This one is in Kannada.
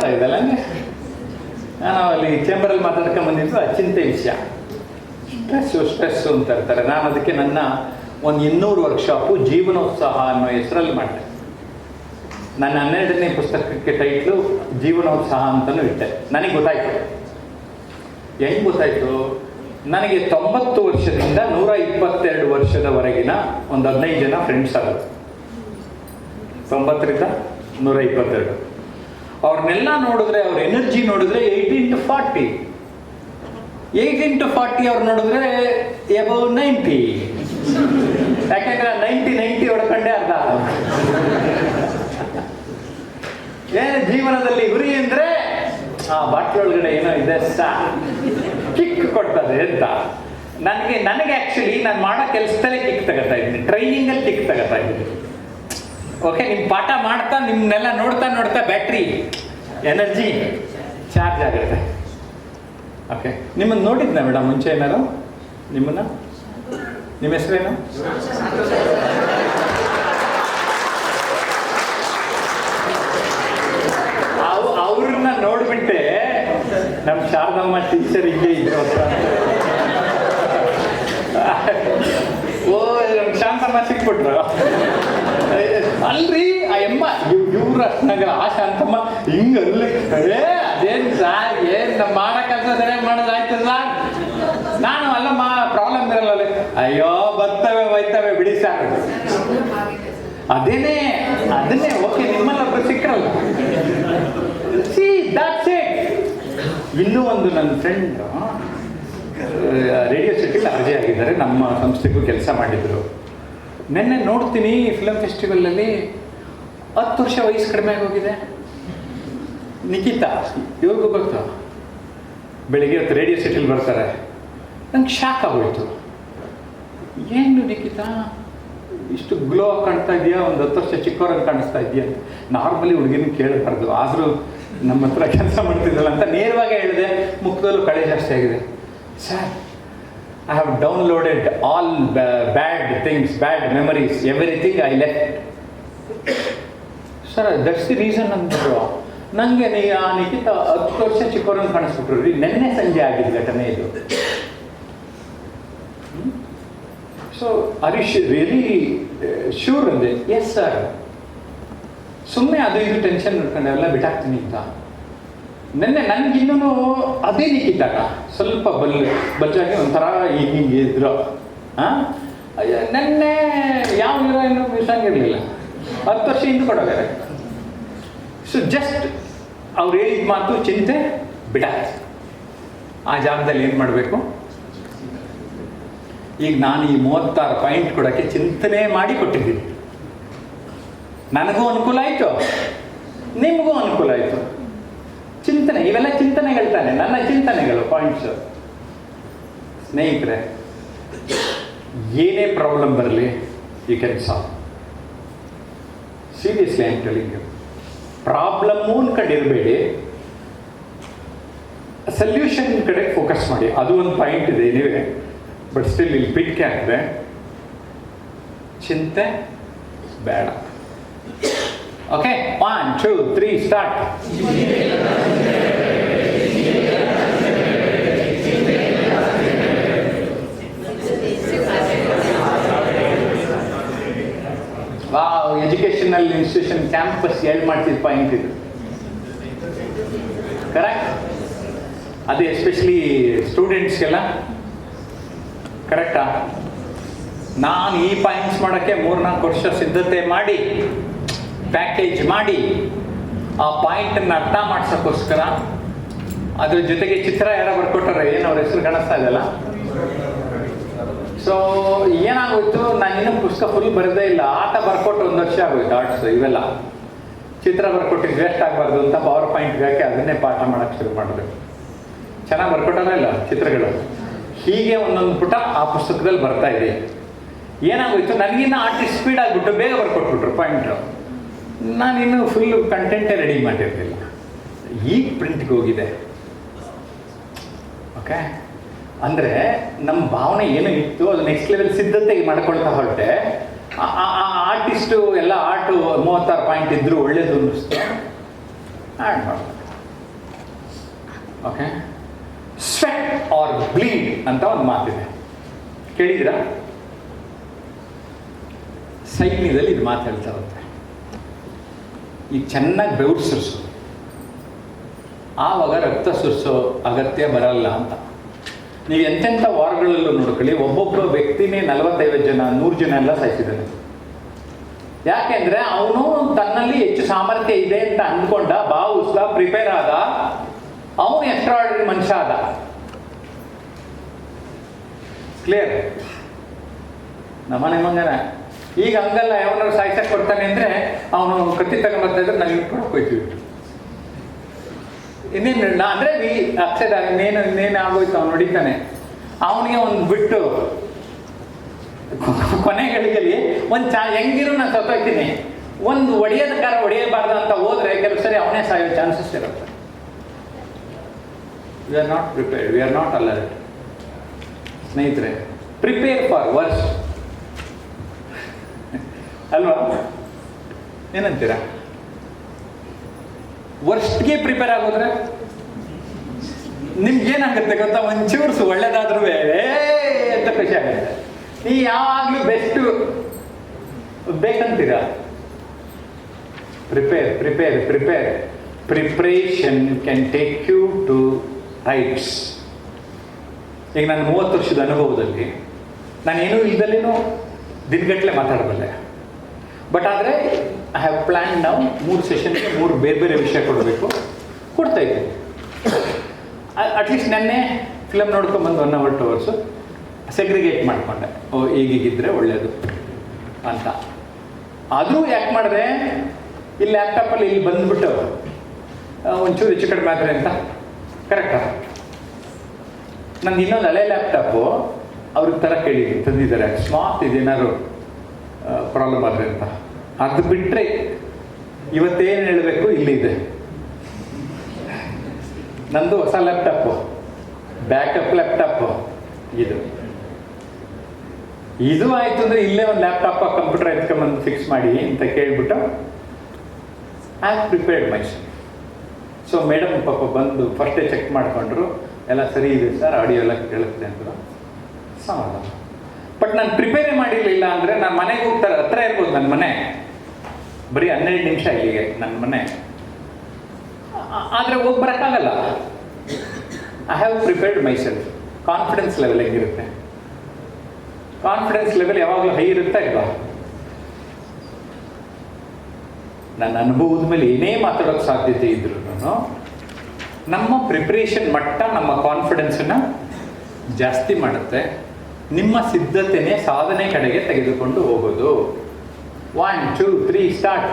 ಆಗ್ತಾ ಇದೆಯಲ್ಲ ಹಂಗೆ. ನಾವು ಅಲ್ಲಿ ಚೇಂಬರಲ್ಲಿ ಮಾತಾಡ್ಕೊಂಡು ಬಂದಿದ್ದು ಅಚಿಂತೆ ವಿಷಯ. ಸ್ಟ್ರೆಸ್ಸು ಅಂತ ಇರ್ತಾರೆ. ನಾನು ಅದಕ್ಕೆ ನನ್ನ ಒಂದು 200 ವರ್ಕ್ಶಾಪು ಜೀವನೋತ್ಸಾಹ ಅನ್ನೋ ಹೆಸರಲ್ಲಿ ಮಾಡಿದೆ. ನನ್ನ 12ನೇ ಪುಸ್ತಕಕ್ಕೆ ಟೈಟ್ಲು ಜೀವನೋತ್ಸಾಹ ಅಂತಲೂ ಇಟ್ಟೆ. ನನಗೆ ಗೊತ್ತಾಯಿತು. ಹೆಂಗೆ ಗೊತ್ತಾಯಿತು? ನನಗೆ 90 ವರ್ಷದಿಂದ 122 ವರ್ಷದವರೆಗಿನ ಒಂದು 15 ಜನ ಫ್ರೆಂಡ್ಸ್ ಆದರು. 90ರಿಂದ 122. ಅವ್ರನ್ನೆಲ್ಲ ನೋಡಿದ್ರೆ, ಅವ್ರ ಎನರ್ಜಿ ನೋಡಿದ್ರೆ 8x40. 8x40 ಅವ್ರು ನೋಡಿದ್ರೆ ಎಬವ್ 90. ಯಾಕೆಂದ್ರೆ 90 ಹೊಡ್ಕೊಂಡೆ ಅರ್ಧ. ಏನು ಜೀವನದಲ್ಲಿ ಗುರಿ ಅಂದರೆ ಆ ಬಾಟ್ಲೊಳಗಡೆ ಏನೋ ಇದೆ ಕಿಕ್ ಕೊಡ್ತದೆ ಅಂತ. ನನಗೆ ಆ್ಯಕ್ಚುಲಿ ನಾನು ಮಾಡೋ ಕೆಲಸದಲ್ಲೇ ಕಿಕ್ ತಗೋತಾ ಇದ್ದೀನಿ, ಟ್ರೈನಿಂಗಲ್ಲಿ ಕಿಕ್ ತಗೋತಾ ಇದ್ದೀನಿ. ಓಕೆ, ನಿಮ್ಮ ಪಾಠ ಮಾಡ್ತಾ ನಿಮ್ಮನ್ನೆಲ್ಲ ನೋಡ್ತಾ ಬ್ಯಾಟ್ರಿ ಎನರ್ಜಿ ಚಾರ್ಜ್ ಆಗುತ್ತೆ. ಓಕೆ, ನಿಮ್ಮನ್ನು ನೋಡಿದ್ನ ಮೇಡಮ್ ಮುಂಚೆ ಏನಾರು? ನಿಮ್ಮ ಹೆಸರೇನು? ಅವ್ರನ್ನ ನೋಡ್ಬಿಟ್ಟೆ ನಮ್ಮ ಶಾರದಮ್ಮ ಟೀಚರ್ ಇಲ್ಲೇ ಇದ್ರು ಹತ್ರ. ಓ, ನಮ್ಮ ಶಾಂತಮ್ಮ ಸಿಕ್ಬಿಟ್ರು. ಅಲ್ರಿ ಆ ಎಮ್ಮ ಇವ್ರ ಅಷ್ಟನಾಗ ಆ ಶಾಂತಮ್ಮ ಹಿಂಗಲ್ಲಿ ಅದೇನು ಸಾರ್ ಏನು ನಮ್ಮ ಮಾಡೋ ಕೆಲಸ ಸರಿಯಾಗಿ ಮಾಡೋದಾಯ್ತಲ್ಲ. ನಾನು ಅಲ್ಲಮ್ಮ ಪ್ರಾಬ್ಲಮ್ ಇರಲ್ಲ. ಅಯ್ಯೋ ಬರ್ತವೆ ಹೋಯ್ತವೆ ಬಿಡಿ ಸಾರ್. ಅದನ್ನೇ ಓಕೆ, ನಿಮ್ಮಲ್ಲೊಬ್ರು ಸಿಕ್ಕರಲ್ಲ. See that's it. ಇನ್ನೂ ಒಂದು ನನ್ನ ಫ್ರೆಂಡ್ ರೇಡಿಯೋ ಸಿಟಿಲಿ ಅರ್ಜಿ ಆಗಿದ್ದಾರೆ, ನಮ್ಮ ಸಂಸ್ಥೆಗೂ ಕೆಲಸ ಮಾಡಿದರು. ನೆನ್ನೆ ನೋಡ್ತೀನಿ ಫಿಲಮ್ ಫೆಸ್ಟಿವಲಲ್ಲಿ 10 ವರ್ಷ ವಯಸ್ಸು ಕಡಿಮೆ ಆಗೋಗಿದೆ. ನಿಖಿತಾ, ಇವ್ರಿಗೂ ಗೊತ್ತು. ಬೆಳಿಗ್ಗೆ ಹೊತ್ತು ರೇಡಿಯೋ ಸಿಟಿಲಿ ಬರ್ತಾರೆ. ನಂಗೆ ಶಾಕ್ ಆಗೋಯ್ತು. ಏನು ನಿಖಿತಾ ಇಷ್ಟು ಗ್ಲೋ ಕಾಣ್ತಾ ಇದೆಯಾ, ಒಂದು 10 ವರ್ಷ ಚಿಕ್ಕವ್ರಂಗೆ ಕಾಣಿಸ್ತಾ ಇದೆಯಾ ಅಂತ. ನಾರ್ಮಲಿ ಹುಡುಗಿನ ಕೇಳಬಾರ್ದು, ಆದರೂ ನಮ್ಮ ಹತ್ರ ಕೆಲಸ ಮಾಡ್ತಿದ್ದಲ್ಲ ಅಂತ ನೇರವಾಗಿ ಹೇಳಿದೆ. ಮುಖದಲ್ಲೂ ಕಳೆ ಜಾಸ್ತಿ ಆಗಿದೆ. Sir, I have downloaded all bad things, bad memories, everything I left. Sir, that's the reason ಅಂದ್ಬಿಟ್ರು. ನನಗೆ ಆ ನಿಖಿತ 10 ವರ್ಷ ಚಿಕ್ಕವ್ರಂಗೆ ಕಾಣಿಸ್ಬಿಟ್ರು ರೀ. ನೆನ್ನೆ ಸಂಜೆ ಆಗಿದ್ದ ಘಟನೆ ಇದು. ಸೊ ಹರೀಶ್ ರಿಯಲಿ ಶ್ಯೂರ್ ಅಂದೆ. ಎಸ್ ಸರ್, ಸುಮ್ಮನೆ ಅದು ಇದು ಟೆನ್ಷನ್ ನೋಡ್ಕೊಂಡು ಎಲ್ಲ ಬಿಟ್ಟಾಕ್ತೀನಿ ಅಂತ. ನೆನ್ನೆ ನನಗಿನ್ನೂ ಅದೇ ನಿಖಿತಾಗ ಸ್ವಲ್ಪ ಬಲ್ಜಾಗಿ ಒಂಥರ ಹೀಗೆ ಇದ್ರು. ನೆನ್ನೆ ಯಾವ ಹೀರೋಯಿನ್ನು ಮಿಸ್ಸಾಗಿರಲಿಲ್ಲ. 10 ವರ್ಷ ಹಿಂದೆ ಕೊಡೋಗಾರೆ. ಸೊ ಜಸ್ಟ್ ಅವ್ರು ಹೇಳಿದ ಮಾತು ಚಿಂತೆ ಬಿಡಾಕ್ತು. ಆ ಜಾಗದಲ್ಲಿ ಏನು ಮಾಡಬೇಕು? ಈಗ ನಾನು ಈ 36 ಪಾಯಿಂಟ್ ಕೊಡೋಕ್ಕೆ ಚಿಂತನೆ ಮಾಡಿ ಕೊಟ್ಟಿದ್ದೀನಿ. ನನಗೂ ಅನುಕೂಲ ಆಯಿತು, ನಿಮಗೂ ಅನುಕೂಲ ಆಯಿತು. ಚಿಂತನೆ, ಇವೆಲ್ಲ ಚಿಂತನೆಗಳು ತಾನೆ, ನನ್ನ ಚಿಂತನೆಗಳು, ಪಾಯಿಂಟ್ಸು. ಸ್ನೇಹಿತರೆ, ಏನೇ ಪ್ರಾಬ್ಲಮ್ ಬರಲಿ, you can solve. Seriously I am telling you. Problem ಅನ್ಕೊಂಡಿರಬೇಡಿ, ಸೊಲ್ಯೂಷನ್ ಕಡೆ ಫೋಕಸ್ ಮಾಡಿ. ಅದು ಒಂದು ಪಾಯಿಂಟ್ ಇದೆ ನೀವೇ, ಬಟ್ ಸ್ಟಿಲ್ ಇಲ್ಲಿ ಬಿಟ್ಕೆ ಹಾಕಿದೆ. ಚಿಂತೆ ಬೇಡ. Okay, 1 2 3 start. Wow, educational institution campus ಎರಡು ಮಾಡ್ತಿದ್ದ ಪಾಯಿಂಟ್ ಇದು. ಕರೆಕ್ಟ್? ಅದು ಎಸ್ಪೆಷಲಿ ಸ್ಟೂಡೆಂಟ್ಸ್ಗೆಲ್ಲ ಕರೆಕ್ಟಾ? ನಾನು ಈ ಪಾಯಿಂಟ್ಸ್ ಮಾಡೋಕ್ಕೆ 3-4 ವರ್ಷ ಸಿದ್ಧತೆ ಮಾಡಿ, ಪ್ಯಾಕೇಜ್ ಮಾಡಿ, ಆ ಪಾಯಿಂಟನ್ನು ಅರ್ಥ ಮಾಡ್ಸೋಕ್ಕೋಸ್ಕರ ಅದ್ರ ಜೊತೆಗೆ ಚಿತ್ರ ಯಾರೋ ಬರ್ಕೊಟ್ಟಾರೆ, ಏನು ಅವ್ರ ಹೆಸರು ಕಾಣಿಸ್ತಾ ಇದೆಯಲ್ಲ. ಸೊ ಏನಾಗೋಯ್ತು, ನಾನು ಇನ್ನೂ ಪುಸ್ತಕ ಫುಲ್ ಬರೋದೇ ಇಲ್ಲ. ಆಟ ಬರ್ಕೊಟ್ಟು 1 ವರ್ಷ ಆಗೋಯ್ತು. ಆರ್ಟ್ಸ್ ಇವೆಲ್ಲ ಚಿತ್ರ ಬರ್ಕೊಟ್ಟಿದ್ದು ವೇಸ್ಟ್ ಆಗಬಾರ್ದು ಅಂತ ಪವರ್ ಪಾಯಿಂಟ್ಗೆ ಹಾಕಿ ಅದನ್ನೇ ಪಾಠ ಮಾಡೋಕ್ಕೆ ಶುರು ಮಾಡಿದೆ. ಚೆನ್ನಾಗಿ ಬರ್ಕೊಟ್ಟಲ್ಲ ಇಲ್ಲ ಚಿತ್ರಗಳು. ಹೀಗೆ ಒಂದೊಂದು ಪುಟ ಆ ಪುಸ್ತಕದಲ್ಲಿ ಬರ್ತಾ ಇದೆ. ಏನಾಗೋಯ್ತು, ನನಗಿನ್ನ ಆರ್ಟಿಸ್ಟ್ ಸ್ಪೀಡ್ ಆಗಿಬಿಟ್ಟು ಬೇಗ ಬರ್ಕೊಟ್ಬಿಟ್ರು ಪಾಯಿಂಟು. ನಾನಿನ್ನೂ ಫುಲ್ಲು ಕಂಟೆಂಟೇ ರೆಡಿ ಮಾಡಿರ್ತಿಲ್ಲ. ಈಗ ಪ್ರಿಂಟ್ಗೆ ಹೋಗಿದೆ. ಓಕೆ, ಅಂದರೆ ನಮ್ಮ ಭಾವನೆ ಏನೋ ಇತ್ತು, ಅದು ನೆಕ್ಸ್ಟ್ ಲೆವೆಲ್ ಸಿದ್ಧತೆ ಮಾಡ್ಕೊಳ್ತಾ ಹೊರಟೆ. ಆರ್ಟಿಸ್ಟು ಎಲ್ಲ ಆರ್ಟು 36 ಪಾಯಿಂಟ್ ಇದ್ದರೂ ಒಳ್ಳೇದು ಅನ್ನಿಸ್ತು. ಆ್ಯಡ್ ಮಾಡ್ತಾರೆ. ಓಕೆ, ಸ್ವೆಟ್ ಆರ್ ಬ್ಲೀಡ್ ಅಂತ ಒಂದು ಮಾತಿದೆ, ಕೇಳಿದ್ದೀರಾ? ಸೈನ್ಯದಲ್ಲಿ ಇದು ಮಾತು ಹೇಳ್ತಾ ಇರುತ್ತೆ, ಈಗ ಚೆನ್ನಾಗಿ ಬೆವರು ಸುರಿಸು, ಆವಾಗ ರಕ್ತ ಸುರಿಸೋ ಅಗತ್ಯ ಬರಲ್ಲ ಅಂತ. ನೀವು ಎಂತೆಂಥ ವಾರಗಳಲ್ಲೂ ನೋಡ್ಕೊಳ್ಳಿ, ಒಬ್ಬೊಬ್ಬ ವ್ಯಕ್ತಿನೇ 45 ಜನ 100 ಜನ ಎಲ್ಲ ಸಾಯಿಸಿದ್ದಾನೆ. ಯಾಕೆಂದ್ರೆ ಅವನು ತನ್ನಲ್ಲಿ ಹೆಚ್ಚು ಸಾಮರ್ಥ್ಯ ಇದೆ ಅಂತ ಅಂದ್ಕೊಂಡ, ಭಾವಿಸ್ದ, ಪ್ರಿಪೇರ್ ಆದ, ಅವನು ಎಕ್ಸ್ಟ್ರಾರ್ಡಿನರಿ ಮನುಷ್ಯ ಆದ. ಕ್ಲಿಯರ್? ನಮ್ಮನೆ ಮಂಗನ ಈಗ ಹಂಗಲ್ಲ, ಯಾವನಾರು ಸಾಯ್ಸಕ್ಕೆ ಕೊಡ್ತಾನೆ ಅಂದರೆ ಅವನು ಕತ್ತಿ ತಗೊಂಬರ್ತಾ ಇದ್ರೆ ನಾವು ಇಟ್ಕೊಳಕ್ಕೆ ಹೋಯ್ತೀವಿ. ಇನ್ನೇನು ಅಂದರೆ ಅಕ್ಷದ ಇನ್ನೇನು ಆಗೋಯ್ತು, ಅವ್ನು ಹೊಡಿತಾನೆ. ಅವನಿಗೆ ಒಂದು ಬಿಟ್ಟು ಕೊನೆಗಳಿಗೆಲ್ಲಿ ಒಂದು ಹೆಂಗಿರು ನಾನು ಸತ್ತೋಗ್ತೀನಿ, ಒಂದು ಒಡೆಯೋದ ಕಾರ ಹೊಡೆಯಬಾರ್ದು ಅಂತ ಹೋದ್ರೆ ಕೆಲವು ಸರಿ ಅವನೇ ಸಾಯೋ ಚಾನ್ಸಸ್ ಇರುತ್ತೆ. We are not prepared, we are not alert. ಸ್ನೇಹಿತರೆ, ಪ್ರಿಪೇರ್ ಫಾರ್ ವರ್ಸ್ಟ್ ಅಲ್ವಾ? ಏನಂತೀರಾ? ವರ್ಸ್ಟ್ಗೆ ಪ್ರಿಪೇರ್ ಆಗೋದ್ರೆ ನಿಮ್ಗೇನಾಗುತ್ತೆ ಗೊತ್ತಾ? ಒಂಚೂರು ಒಳ್ಳೇದಾದ್ರೂ ಅಂತ ಖುಷಿ ಆಗುತ್ತೆ. ನೀವು ಯಾವಾಗಲೂ ಬೆಸ್ಟ್ ಬೇಕಂತೀರಾ? Prepare prepare prepare preparation can take you to heights. ಈಗ ನಾನು 30 ವರ್ಷದ ಅನುಭವದಲ್ಲಿ ನಾನೇನೂ ಇಲ್ದಲೇನೂ ದಿನಗಟ್ಟಲೆ ಮಾತಾಡಬಲ್ಲೆ. ಬಟ್ ಆದರೆ ಐ ಹ್ಯಾವ್ ಪ್ಲ್ಯಾನ್ ನಾವು 3 ಸೆಷನ್ಗೆ 3 ಬೇರೆ ಬೇರೆ ವಿಷಯ ಕೊಡ್ತಾ ಇದ್ದೀನಿ. ಅಟ್ಲೀಸ್ಟ್ ನೆನ್ನೆ ಫಿಲಮ್ ನೋಡ್ಕೊಂಬಂದು 1 hour 2 hours ಸೆಗ್ರಿಗೇಟ್ ಮಾಡಿಕೊಂಡೆ, ಈಗೀಗಿದ್ರೆ ಒಳ್ಳೆಯದು ಅಂತ. ಆದರೂ ಯಾಕೆ ಮಾಡಿದೆ, ಇಲ್ಲಿ ಲ್ಯಾಪ್ಟಾಪಲ್ಲಿ ಇಲ್ಲಿ ಬಂದುಬಿಟ್ಟು ಒಂಚೂರು ಹೆಚ್ಚು ಕಡಿಮೆ ಆದರೆ ಅಂತ. ಕರೆಕ್ಟಾ? ನಂದು ಇನ್ನೊಂದು ಹಳೆ ಲ್ಯಾಪ್ಟಾಪು ಅವ್ರಿಗೆ ಥರ ಕೇಳಿದ್ದೀನಿ, ತಂದಿದ್ದಾರೆ, ಸ್ಮಾರ್ಟ್ ಇದೇನಾದ್ರು ಪ್ರಾಬ್ಲಮ್ ಆದರೆ ಅಂತ. ಅದು ಬಿಟ್ಟರೆ ಇವತ್ತೇನು ಹೇಳಬೇಕು ಇಲ್ಲಿದೆ. ನಂದು ಹೊಸ ಲ್ಯಾಪ್ಟಾಪು, ಬ್ಯಾಕಪ್ ಲ್ಯಾಪ್ಟಾಪು ಇದು ಆಯಿತು ಅಂದರೆ ಇಲ್ಲೇ ಒಂದು ಲ್ಯಾಪ್ಟಾಪ್ ಕಂಪ್ಯೂಟರ್ ಎತ್ಕೊಂಬಂದು ಫಿಕ್ಸ್ ಮಾಡಿ ಅಂತ ಕೇಳಿಬಿಟ್ಟು I have prepared myself. So madam ಪಾಪ ಬಂದು ಫಸ್ಟೇ ಚೆಕ್ ಮಾಡಿಕೊಂಡ್ರು, ಎಲ್ಲ ಸರಿ ಇದೆ ಸರ್, ಆಡಿಯೋ ಎಲ್ಲ ಕೇಳುತ್ತೆ ಅಂದರು. ಸಮಾಧಾನ. ಬಟ್ ನಾನು ಪ್ರಿಪೇರೇ ಮಾಡಿರಲಿಲ್ಲ ಅಂದರೆ ನಾನು ಮನೆಗೆ ಹೋಗ್ತಾರೆ, ಹತ್ರ ಇರ್ಬೋದು ನನ್ನ ಮನೆ, ಬರೀ 12 ನಿಮಿಷ ಇಲ್ಲಿಗೆ ನನ್ನ ಮನೆ, ಆದರೆ ಹೋಗಿ ಬರೋಕ್ಕಾಗಲ್ಲ. I have prepared myself. Confidence level ಹೆಂಗಿರುತ್ತೆ? ಕಾನ್ಫಿಡೆನ್ಸ್ ಲೆವೆಲ್ ಯಾವಾಗಲೂ ಹೈ ಇರುತ್ತಾ ಇಲ್ವಾ? ನನ್ನ ಅನುಭವದ ಮೇಲೆ ಏನೇ ಮಾತಾಡೋಕ್ಕೆ ಸಾಧ್ಯತೆ ಇದ್ರು ನಮ್ಮ ಪ್ರಿಪ್ರೇಷನ್ ಮಟ್ಟ ನಮ್ಮ ಕಾನ್ಫಿಡೆನ್ಸನ್ನು ಜಾಸ್ತಿ ಮಾಡುತ್ತೆ. ನಿಮ್ಮ ಸಿದ್ಧತೆನೇ ಸಾಧನೆ ಕಡೆಗೆ ತೆಗೆದುಕೊಂಡು ಹೋಗೋದು. 1 2 3 ಸ್ಟಾರ್ಟ್.